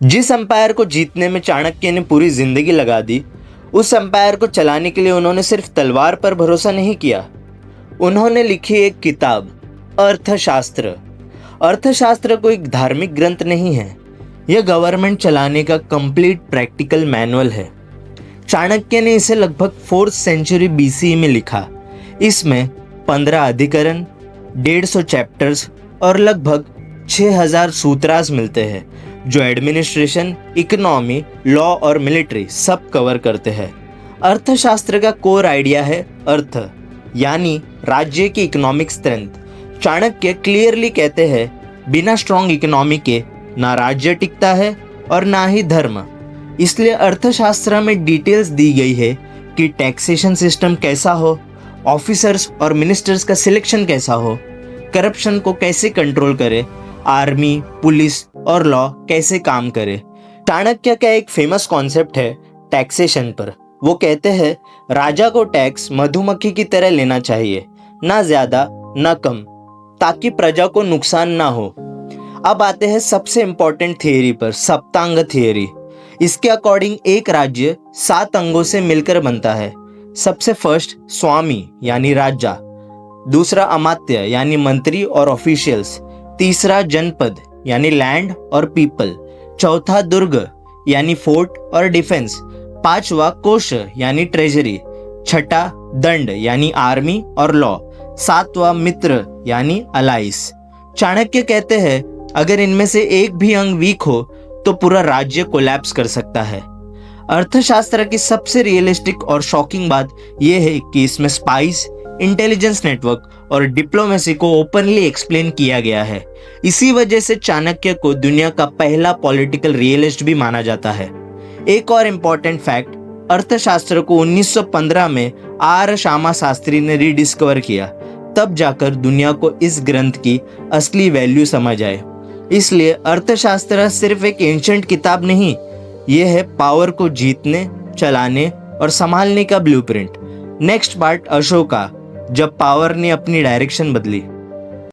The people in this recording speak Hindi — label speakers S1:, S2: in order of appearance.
S1: जिस एम्पायर को जीतने में चाणक्य ने पूरी जिंदगी लगा दी, उस एम्पायर को चलाने के लिए उन्होंने सिर्फ तलवार पर भरोसा नहीं किया। उन्होंने लिखी एक किताब, अर्थशास्त्र। अर्थशास्त्र कोई धार्मिक ग्रंथ नहीं है, यह गवर्नमेंट चलाने का कंप्लीट प्रैक्टिकल मैनुअल है। चाणक्य ने इसे लगभग 4th सेंचुरी BCE में लिखा। इसमें 15 अधिकरण, 150 चैप्टर्स और लगभग 6000 सूत्रास मिलते हैं, जो एडमिनिस्ट्रेशन, इकोनॉमी, लॉ और मिलिट्री सब कवर करते हैं। अर्थशास्त्र का कोर आइडिया है अर्थ, यानी राज्य की इकोनॉमिक स्ट्रेंथ। चाणक्य क्लियरली कहते हैं, बिना स्ट्रॉन्ग इकोनॉमी के ना राज्य टिकता है और ना ही धर्म। इसलिए अर्थशास्त्र में डिटेल्स दी गई है कि टैक्सेशन सिस्टम कैसा हो, ऑफिसर्स और मिनिस्टर्स का सिलेक्शन कैसा हो, करप्शन को कैसे कंट्रोल करे, आर्मी, पुलिस और लॉ कैसे काम करे। चाणक्य का एक फेमस कॉन्सेप्ट है टैक्सेशन पर। वो कहते हैं, राजा को टैक्स मधुमक्खी की तरह लेना चाहिए, ना ज्यादा ना कम, ताकि प्रजा को नुकसान ना हो। अब आते हैं सबसे इंपॉर्टेंट थियरी पर, सप्तांग थियरी। इसके अकॉर्डिंग एक राज्य 7 अंगों से मिलकर बनता है। सबसे फर्स्ट स्वामी यानी राजा, दूसरा अमात्य यानी मंत्री और ऑफिशियल्स, तीसरा जनपद यानी लैंड और पीपल, चौथा दुर्ग यानी फोर्ट और डिफेंस, पांचवा कोश यानी ट्रेजरी, छठा दंड यानी आर्मी और लॉ, सातवां मित्र यानी अलाइस। चाणक्य कहते हैं, अगर इनमें से एक भी अंग वीक हो तो पूरा राज्य कोलैप्स कर सकता है। अर्थशास्त्र की सबसे रियलिस्टिक और शॉकिंग बात यह है कि इसमें स्पाइस, इंटेलिजेंस नेटवर्क और डिप्लोमेसी को ओपनली एक्सप्लेन किया गया है। इसी वजह से चाणक्य को दुनिया का पहला पॉलिटिकल रियलिस्ट भी माना जाता है। एक और इम्पॉर्टेंट फैक्ट, अर्थशास्त्र को 1915 में आर श्यामा शास्त्री ने रीडिस्कवर किया। तब जाकर दुनिया को इस ग्रंथ की असली वैल्यू समझ आए। इसलिए अर्थशास्त्र सिर्फ एक एंशिएंट किताब नहीं, यह है पावर को जीतने, चलाने और संभालने का ब्लूप्रिंट। नेक्स्ट पार्ट, अशोका, जब पावर ने अपनी डायरेक्शन बदली।